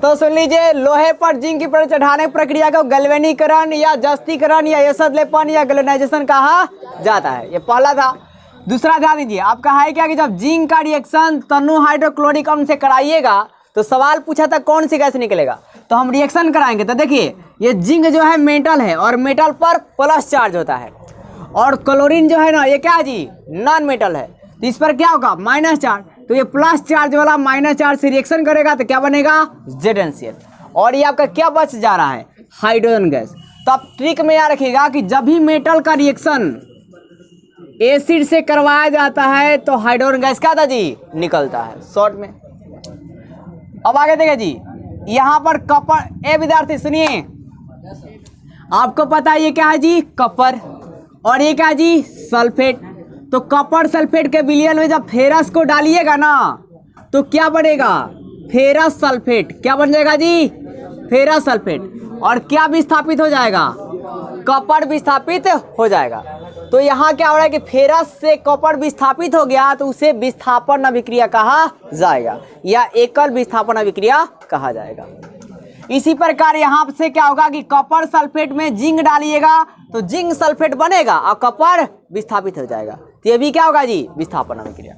तो सुन लीजिए, लोहे पर जिंक की परत चढ़ाने की प्रक्रिया को गैल्वेनीकरण या जस्तीकरण या एसिड लेपन या गैल्वेनाइजेशन कहा जाता है। ये पहला था। दूसरा ध्यान दीजिए, आपका है क्या कि जब जिंक का रिएक्शन तनु हाइड्रोक्लोरिक अम्ल से कराइएगा तो सवाल पूछा था कौन सी गैस निकलेगा, तो हम रिएक्शन कराएंगे। तो देखिए, ये जिंक जो है मेटल है और मेटल पर प्लस चार्ज होता है, और क्लोरीन जो है ना ये क्या है जी, नॉन मेटल है, तो इस पर क्या होगा, माइनस चार्ज। तो ये प्लस चार्ज वाला माइनस चार्ज से रिएक्शन करेगा तो क्या बनेगा, ZnCl, और ये आपका क्या बच जा रहा है, हाइड्रोजन गैस। तो आप ट्रिक में याद रखिएगा कि जब भी मेटल का रिएक्शन एसिड से करवाया जाता है तो हाइड्रोजन गैस क्या था जी, निकलता है शॉर्ट में। अब आगे देखिए जी, यहाँ पर कपर, ए विद्यार्थी सुनिए, आपको पता है ये क्या है जी, कपर, और ये क्या है जी, सल्फेट। तो कपर सल्फेट के विलयन में जब फेरस को डालिएगा ना तो क्या बनेगा, फेरस सल्फेट। क्या बन जाएगा जी, फेरस सल्फेट, और क्या विस्थापित हो जाएगा, कपर विस्थापित हो जाएगा। तो यहाँ क्या हो रहा है कि फेरस से कपर विस्थापित हो गया तो उसे विस्थापन अभिक्रिया कहा जाएगा या एकल विस्थापन अभिक्रिया कहा जाएगा। इसी प्रकार यहाँ से क्या होगा कि कपर सल्फेट में जिंक डालिएगा तो जिंक सल्फेट बनेगा और कपर विस्थापित हो जाएगा, तो ये भी क्या होगा जी, विस्थापन अभिक्रिया।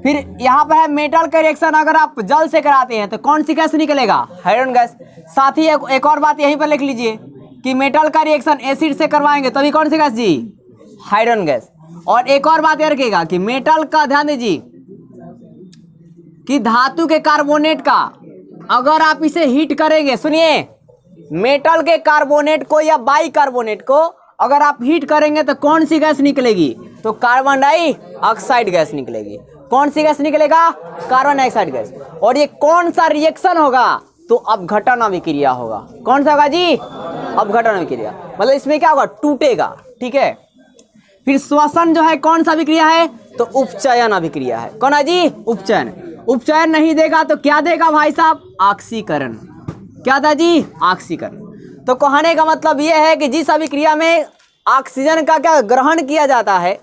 फिर यहाँ पर है मेटल का रिएक्शन अगर आप जल से कराते हैं तो कौन सी गैस निकलेगा, हाइड्रोजन गैस। साथ ही एक और बात यहीं पर लिख लीजिए कि मेटल का रिएक्शन एसिड से करवाएंगे तभी कौन सी गैस जी, हाइड्रोजन गैस। और एक और बात याद रखिएगा कि मेटल का ध्यान दीजिए कि धातु के कार्बोनेट का अगर आप इसे हीट करेंगे, सुनिए, मेटल के कार्बोनेट को या बाई कार्बोनेट को अगर आप हीट करेंगे तो कौन सी गैस निकलेगी, तो कार्बन डाइऑक्साइड गैस निकलेगी। कौन सी गैस निकलेगा, कार्बन डाइऑक्साइड गैस। और ये कौन सा रिएक्शन होगा, तो अपघटन अभिक्रिया होगा। कौन सा होगा जी, अपघटन अभिक्रिया, मतलब इसमें क्या होगा, टूटेगा, ठीक है। फिर श्वसन जो है कौन सा अभिक्रिया है, तो उपचयन अभिक्रिया है। कौन है जी, उपचयन। उपचयन नहीं देगा तो क्या देगा भाई साहब, ऑक्सीकरण। क्या था जी, ऑक्सीकरण। तो कहने का मतलब यह है कि जिस अभिक्रिया में ऑक्सीजन का क्या ग्रहण किया जाता है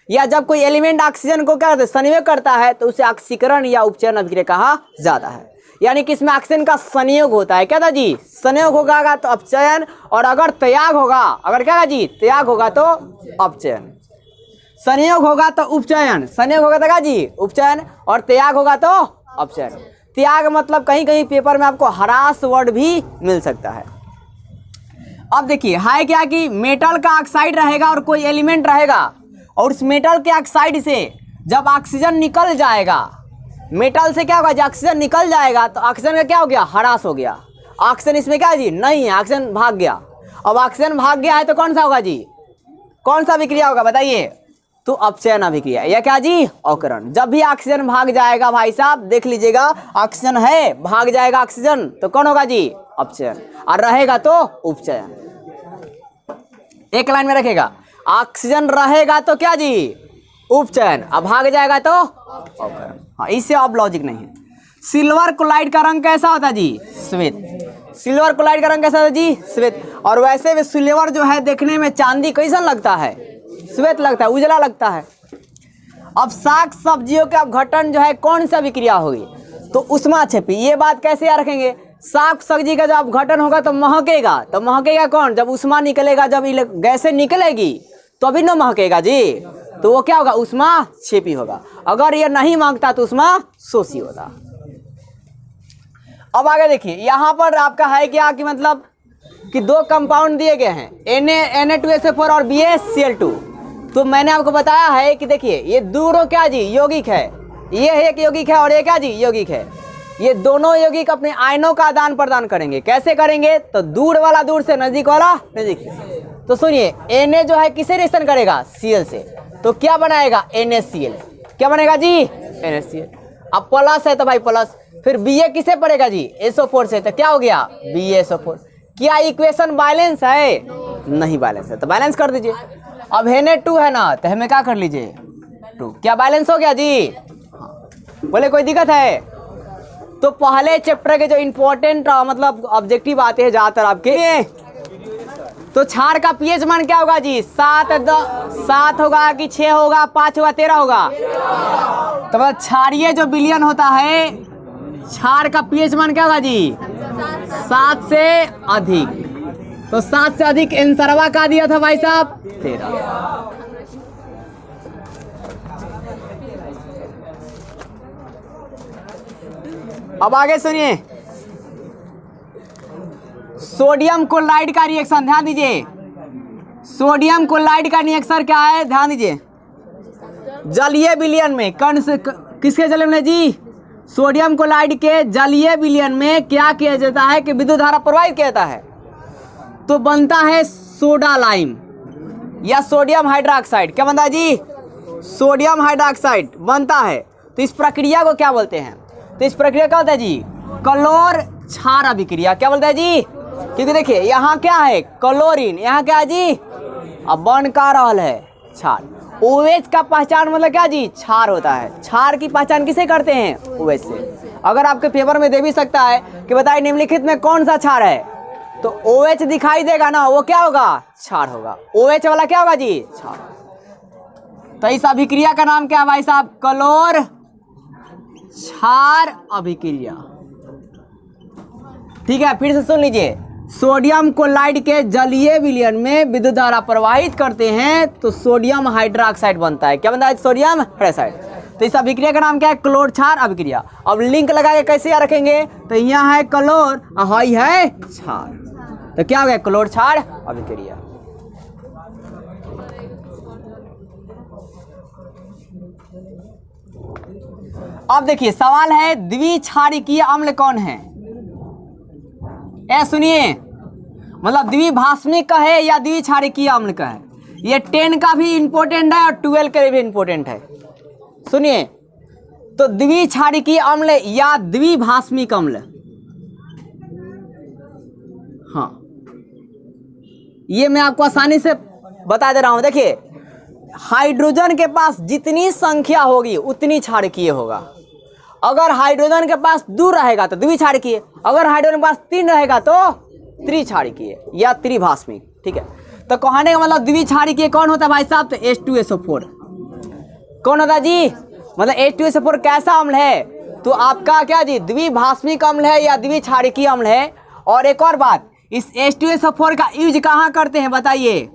या जब कोई एलिमेंट ऑक्सीजन को क्या संयोग करता है तो उसे ऑक्सीकरण या उपचयन अभिक्रिया कहा जाता है। यानी कि इसमें ऑक्सीजन का संयोग होता है। क्या था जी, संयोग होगा तो अपचयन, और अगर त्याग होगा, अगर क्या था जी, त्याग होगा तो अपचयन। संयोग होगा तो उपचयन, संयोग होगा तो क्या जी, उपचयन, और त्याग होगा तो अपचयन। त्याग मतलब कहीं कहीं पेपर में आपको हरास वर्ड भी मिल सकता है। अब देखिए है क्या कि मेटल का ऑक्साइड रहेगा और कोई एलिमेंट रहेगा, और उस मेटल के ऑक्साइड से जब ऑक्सीजन निकल जाएगा, मेटल से क्या होगा, जब ऑक्सीजन निकल जाएगा तो ऑक्सीजन का क्या हो गया, ह्रास हो गया। ऑक्सीजन इसमें क्या जी, नहीं है, ऑक्सीजन भाग गया। अब ऑक्सीजन भाग गया है तो कौन सा होगा जी, कौन सा अभिक्रिया होगा बताइए, तो अपचयन अभिक्रिया या क्या जी, अवकरण। जब भी ऑक्सीजन भाग जाएगा भाई साहब देख लीजिएगा, ऑक्सीजन है भाग जाएगा ऑक्सीजन तो कौन होगा जी, अपचयन, और रहेगा तो उपचयन। एक लाइन में रखेगा, ऑक्सीजन रहेगा तो क्या जी, उपचयन, अब भाग जाएगा तो अवकरण। हाँ, इससे अब लॉजिक नहीं है। सिल्वर क्लोराइड का रंग कैसा होता है जी, श्वेत। सिल्वर क्लोराइड का रंग कैसा होता है जी, श्वेत। और वैसे भी सिल्वर जो है देखने में चांदी कैसा लगता है, श्वेत लगता है, उजला लगता है। अब साग सब्जियों के अपघटन जो है कौन सा अभिक्रिया होगी, तो ऊष्माक्षेपी। ये बात कैसे याद रखेंगे, साग सब्जी का जब अपघटन होगा तो महकेगा, तो महकेगा कौन, जब ऊष्मा निकलेगा, जब गैसें निकलेगी तो अभी न महकेगा जी, तो वो क्या होगा, ऊष्माक्षेपी होगा। अगर ये नहीं महकता तो ऊष्माशोषी होता। अब आगे देखिए, यहाँ पर आपका है क्या कि मतलब कि दो कंपाउंड दिए गए हैं Na2SO4 और BaCl2। तो मैंने आपको बताया है कि देखिए ये दोनों क्या जी, यौगिक है। ये एक यौगिक है और ये क्या जी, यौगिक है। ये दोनों यौगिक अपने आयनों का आदान प्रदान करेंगे। कैसे करेंगे, तो दूर वाला दूर से, नजदीक वाला नजदीक से। तो सुनिए, Na जो है किसे रिएक्शन करेगा, Cl से, तो क्या बनाएगा, NaCl। क्या बनेगा जी, NaCl। अब प्लस है तो भाई प्लस, फिर Ba किसे पड़ेगा जी, SO4 से, तो क्या हो गया, BaSO4। क्या इक्वेशन बैलेंस है, नहीं बैलेंस है तो बैलेंस कर दीजिए। अब Na2 है ना, तो हमें क्या कर लीजिए, 2। क्या बैलेंस हो गया जी, हाँ। बोले कोई दिक्कत है, तो पहले चैप्टर के जो इंपॉर्टेंट मतलब ऑब्जेक्टिव आते हैं ज्यादातर आपके, तो क्षार का पीएच मान क्या होगा जी, 7 होगा कि 6 होगा, 5 होगा, 13 होगा। तो क्षारीय जो विलयन होता है, क्षार का पीएच मान क्या होगा जी, 7 से अधिक, तो 7 से अधिक एंसरवा का दिया था भाई साहब 13। अब आगे सुनिए, सोडियम क्लोराइड का रिएक्शन, ध्यान दीजिए। सोडियम क्लोराइड का रिएक्शन क्या है, ध्यान दीजिए। जलीय विलयन में कौन से, किसके जल में जी, सोडियम क्लोराइड के जलीय विलयन में क्या किया जाता है कि विद्युत धारा प्रवाहित किया जाता है, तो बनता है सोडा लाइम या सोडियम हाइड्रोक्साइड। क्या बनता है जी, सोडियम हाइड्रोक्साइड बनता है। तो इस प्रक्रिया को क्या बोलते हैं, तो इस प्रक्रिया क्या होता है जी, क्लोर क्षार अभिक्रिया। क्या बोलते हैं जी, क्योंकि देखिए यहाँ क्या है क्लोरीन, यहाँ क्या है जी, अब बन का रहल है क्षार। OH का पहचान मतलब क्या जी, क्षार होता है। क्षार की पहचान किसे करते हैं, OH से। अगर आपके पेपर में दे भी सकता है कि बताइए निम्नलिखित में कौन सा क्षार है, तो OH दिखाई देगा ना, वो क्या होगा, क्षार होगा। OH वाला क्या होगा जी, क्षार। तो इस अभिक्रिया का नाम क्या है भाई साहब, क्लोर क्षार अभिक्रिया। ठीक है, फिर से सुन लीजिए। सोडियम क्लोराइड के जलीय विलयन में विद्युत धारा प्रवाहित करते हैं तो सोडियम हाइड्रोक्साइड बनता है। क्या बनता है, सोडियम हाइड्रोक्साइड। तो इस अभिक्रिया का नाम क्या है, क्लोर क्षार अभिक्रिया। अब लिंक लगा के कैसे याद रखेंगे, तो यहाँ है क्लोर और हाई है क्षार, तो क्या हो गया, क्लोर क्षार अभिक्रिया। अब देखिए सवाल है, द्विक्षारिकीय अम्ल कौन है। सुनिए, मतलब द्विभाषमिक का है या द्विक्षारिकीय अम्ल का है। ये 10 का भी इंपॉर्टेंट है और 12 का भी इंपॉर्टेंट है। सुनिए, तो द्विक्षारिकीय अम्ल या द्विभाषमिक अम्ल, हाँ ये मैं आपको आसानी से बता दे रहा हूं। देखिए, हाइड्रोजन के पास जितनी संख्या होगी उतनी क्षारकीय होगा। अगर हाइड्रोजन के पास 2 रहेगा तो द्विक्षारकीय, अगर हाइड्रोजन के पास 3 रहेगा तो त्रिक्षारकीय या त्रिभाषमिक। ठीक है, तो कहने का मतलब द्विक्षारकीय कौन होता है भाई साहब, तो H2SO4 कौन होता है जी, मतलब H2SO4 कैसा अम्ल है, तो आपका क्या जी, द्विभाषमिक अम्ल है या द्विक्षारकीय अम्ल है। और एक और बात, इस H2SO4 का यूज कहाँ करते हैं बताइए,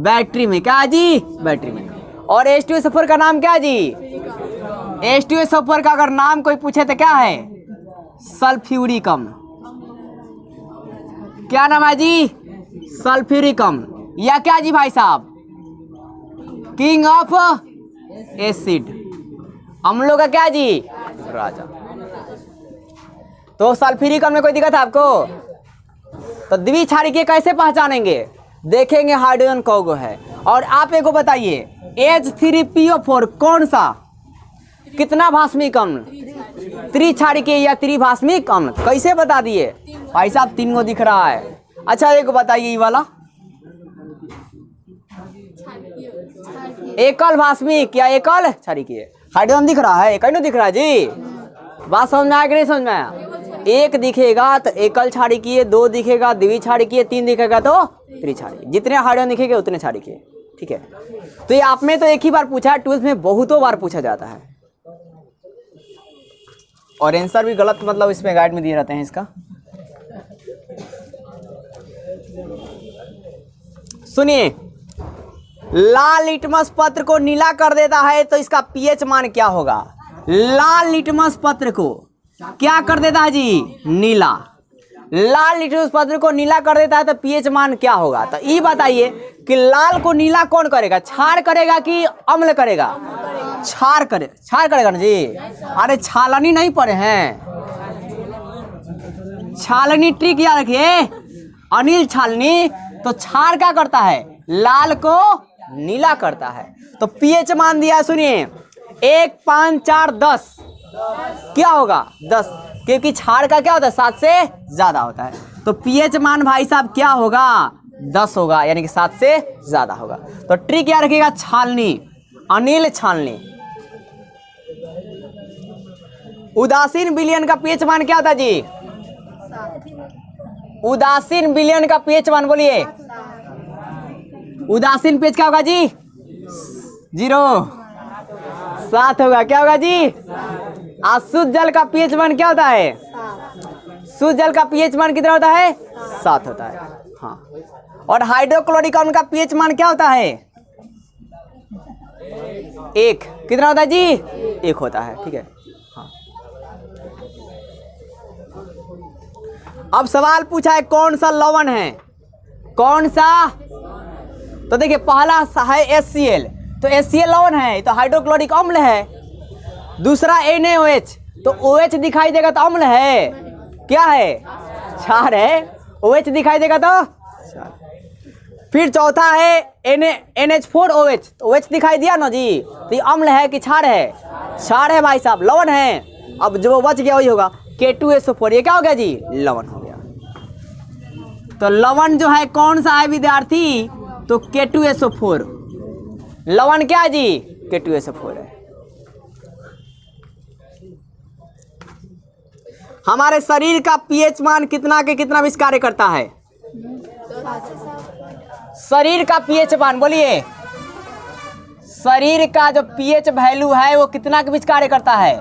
बैटरी में। क्या जी, बैटरी में। और H2SO4 का नाम क्या जी, H2SO4 का अगर नाम कोई पूछे तो क्या है, सल्फ्यूरिक अम्ल। क्या नाम है जी, सल्फ्यूरिक अम्ल, या क्या जी भाई साहब, किंग ऑफ एसिड, अम्लों का क्या जी, राजा। तो सल्फ्यूरिक अम्ल में कोई दिक्कत है आपको, तो द्विक्षारकीय कैसे पहचानेंगे, देखेंगे हाइड्रोजन कौगो है। और आप एक को बताइए, H3PO4 कौन सा, कितना भाषमिक अम्ल, त्रिक्षारकीय या त्रिभाषमिक अम्ल, कैसे बता दिए भाई साहब, 3 को दिख रहा है। अच्छा एक बताइए, ये वाला एकल भाषमिक या एकल क्षारकीय, हाइड्रोजन दिख रहा है, एकल दिख रहा है जी। बात समझ में आया कि नहीं समझ में आया, 1 दिखेगा तो एकल क्षारकीय, 2 दिखेगा द्विक्षारकीय, 3 दिखेगा तो त्रिक्षारकीय, जितने हाइड्रोजन दिखेंगे उतने क्षारकीय। ठीक है, तो ये आप में तो एक ही बार पूछा है, 12th में बहुतों बार पूछा जाता है और आंसर भी गलत मतलब इसमें गाइड में दिए रहते हैं इसका। सुनिए, लाल लिटमस पत्र को नीला कर देता है तो इसका पीएच मान क्या होगा, लाल लिटमस पत्र को क्या कर देता है जी, नीला। लाल लिटमस पत्र को नीला कर देता है तो पीएच मान क्या होगा, तो ये बताइए कि लाल को नीला कौन करेगा, क्षार करेगा कि अम्ल करेगा, क्षार करेगा ना जी। अरे छालनी नहीं पढ़े हैं, छालनी ट्रिक याद रखिए, अनिल छालनी। तो क्षार क्या करता है, लाल को नीला करता है। तो पीएच मान दिया है, सुनिए 1, 5, 4, 10 क्या होगा, 10, क्योंकि क्षार का क्या होता है 7 से ज्यादा होता है। तो पीएच मान भाई साहब क्या होगा, 10 होगा, यानी कि 7 से ज्यादा होगा। तो ट्रिक क्या रखिएगा, छालनी, अनिल छालनी। उदासीन विलयन का पीएच मान क्या होता है जी, उदासीन विलयन का पीएच मान बोलिए, उदासीन पीएच क्या होगा जी, 0, 7 होगा। क्या होगा जी, अशुद्ध जल का पीएच मान क्या होता है, शुद्ध जल का पीएच मान कितना होता है? 7 होता है। हाँ, और हाइड्रोक्लोरिक अम्ल का पीएच मान क्या होता है? 1। कितना होता है जी? 1 होता है। ठीक है। हाँ, अब सवाल पूछा है कौन सा लवण है, कौन सा? तो देखिए पहला है HCl, तो HCl लवण है, तो हाइड्रोक्लोरिक अम्ल है। दूसरा NaOH, तो OH दिखाई देगा तो अम्ल है, क्या है? क्षार है। OH दिखाई देगा तो क्षार। फिर चौथा है NH4OH, तो OH दिखाई दिया ना जी, तो ये अम्ल है कि क्षार है? क्षार है भाई साहब, लवण है। अब जो बच गया वही होगा K2SO4, ये क्या हो गया जी? लवण हो गया। तो लवण जो है कौन सा है विद्यार्थी? तो K2SO4 लवण क्या है जी? K2SO4 है। हमारे शरीर का पीएच मान कितना के कितना बीच कार्य करता है? शरीर का पीएच मान बोलिए, शरीर का जो पीएच वैल्यू है वो कितना के बीच कार्य करता है?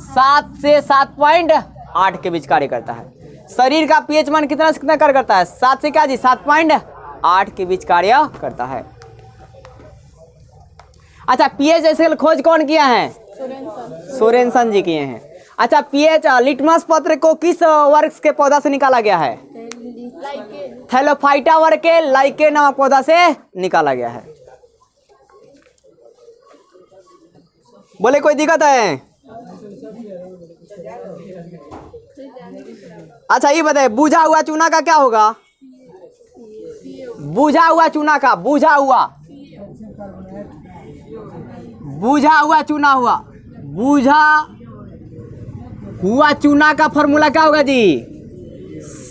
7 से 7.8 के बीच कार्य करता है। शरीर का पीएच मान कितना से कितना कार्य करता है? 7 से क्या जी? 7.8 के बीच कार्य करता है। अच्छा, पीएच ऐसे खोज कौन किया है? सोरेनसन जी किए हैं। अच्छा, पीएच लिटमस पत्र को किस वर्ग के पौधा से निकाला गया है? थैलोफाइटा वर्ग के लाइके नामक पौधा से निकाला गया है। बोले कोई दिक्कत है? अच्छा ये बताइए, बुझा हुआ चूना का क्या होगा? बुझा हुआ चूना का, बुझा हुआ चूना हुआ, बुझा हुआ चूना का फॉर्मूला क्या होगा जी?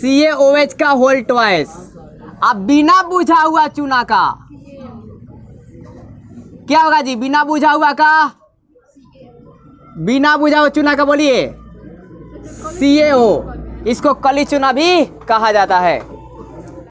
CaOH का होल ट्वाइस। अब बिना बुझा हुआ चूना का क्या होगा जी? बिना बुझा हुआ चूना का बोलिए CaO, इसको कली चूना भी कहा जाता है।